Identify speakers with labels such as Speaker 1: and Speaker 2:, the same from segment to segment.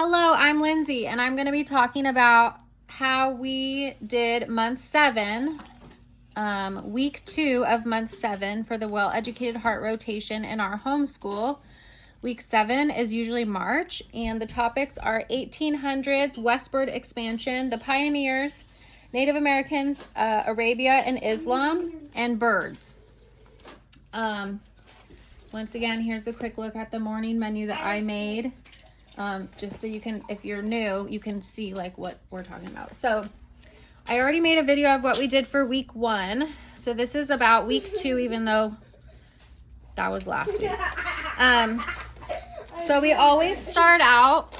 Speaker 1: Hello, I'm Lindsay, and I'm going to be talking about how we did month 7, week 2 of month 7 for the Well-Educated Heart rotation in our homeschool. Week 7 is usually March, and the topics are 1800s, westward expansion, the pioneers, Native Americans, Arabia and Islam, and birds. Once again, here's a quick look at the morning menu that I made. Just so you can, if you're new, you can see like what we're talking about. So I already made a video of what we did for week 1. So this is about week 2, even though that was last week. So we always start out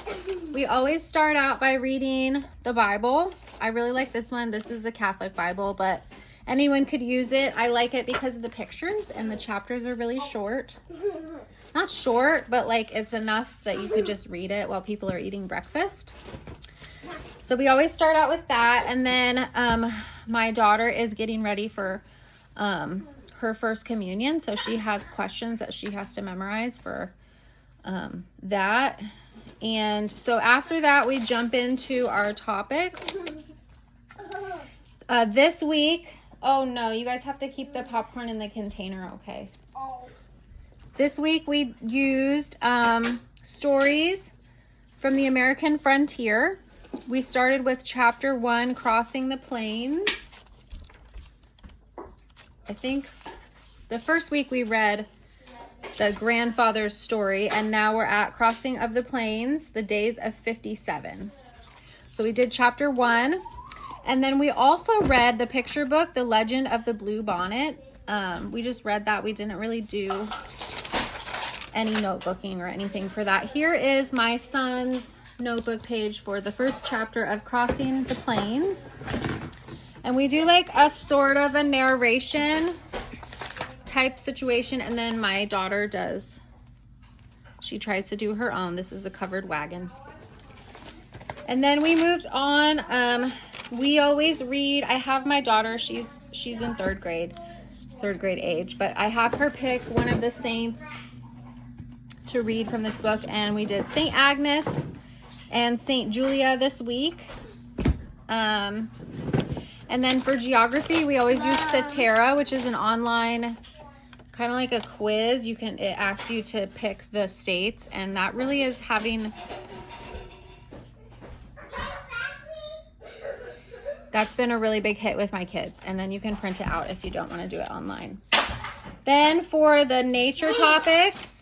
Speaker 1: by reading the Bible. I really like this one. This is a Catholic Bible, but anyone could use it. I like it because of the pictures, and the chapters are really short. Not short, but like it's enough that you could just read it while people are eating breakfast. So we always start out with that. And then my daughter is getting ready for her first communion. So she has questions that she has to memorize for that. And so after that, we jump into our topics. This week, oh no, you guys have to keep the popcorn in the container, okay? This week we used stories from the American frontier. We started with chapter 1, Crossing the Plains. I think the first week we read the grandfather's story, and now we're at Crossing of the Plains, the days of 57. So we did chapter 1, and then we also read the picture book, The Legend of the Blue Bonnet. We just read that. We didn't really do any notebooking or anything for that. Here is my son's notebook page for the first chapter of Crossing the Plains. And we do like a sort of a narration type situation, and then my daughter does, she tries to do her own. This is a covered wagon. And then we moved on. We always read, I have my daughter, she's in third grade age, but I have her pick one of the saints to read from this book, and we did St. Agnes and St. Julia this week. And then for geography, we always use Cetera, which is an online kind of like a quiz. It asks you to pick the states, and that really is that's been a really big hit with my kids. And then you can print it out if you don't want to do it online. Then for the nature topics,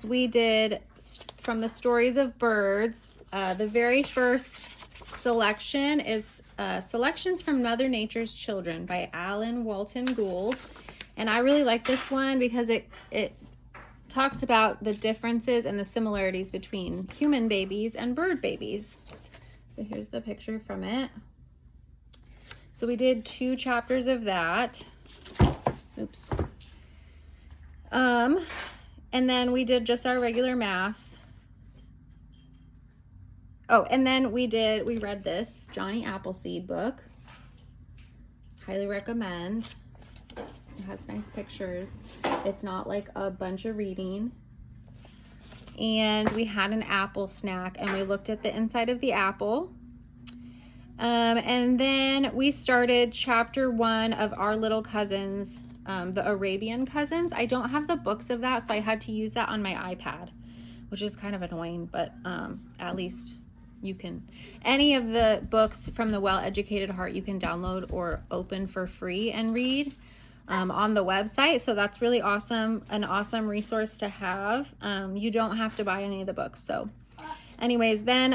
Speaker 1: we did from the stories of birds. The very first selection is Selections from Mother Nature's Children by Alan Walton Gould. And I really like this one because it talks about the differences and the similarities between human babies and bird babies. So here's the picture from it. So we did 2 chapters of that. Oops. And then we did just our regular math. Oh, and then we read this Johnny Appleseed book. Highly recommend. It has nice pictures. It's not like a bunch of reading. And we had an apple snack, and we looked at the inside of the apple. And then we started chapter 1 of Our Little Cousins, the Arabian Cousins. I don't have the books of that, so I had to use that on my iPad, which is kind of annoying, but at least you can. Any of the books from the Well-Educated Heart you can download or open for free and read on the website. So that's really awesome, an awesome resource to have. You don't have to buy any of the books. So anyways, then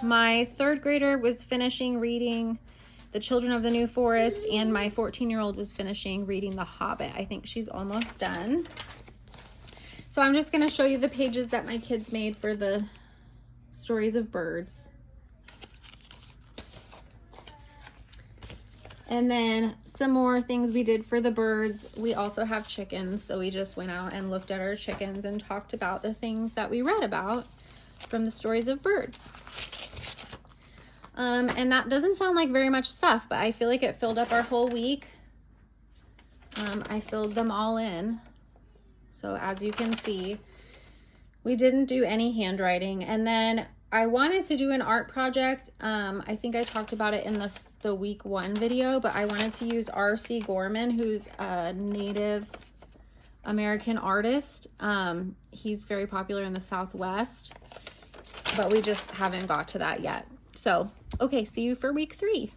Speaker 1: my 3rd grader was finishing reading The Children of the New Forest, and my 14-year-old was finishing reading The Hobbit. I think she's almost done. So I'm just going to show you the pages that my kids made for the stories of birds. And then some more things we did for the birds. We also have chickens, so we just went out and looked at our chickens and talked about the things that we read about from the stories of birds. And that doesn't sound like very much stuff, but I feel like it filled up our whole week. I filled them all in. So as you can see, We didn't do any handwriting. And then I wanted to do an art project. I think I talked about it in the week 1 video, but I wanted to use R.C. Gorman, who's a Native American artist. He's very popular in the Southwest, but we just haven't got to that yet. So, okay, see you for week 3.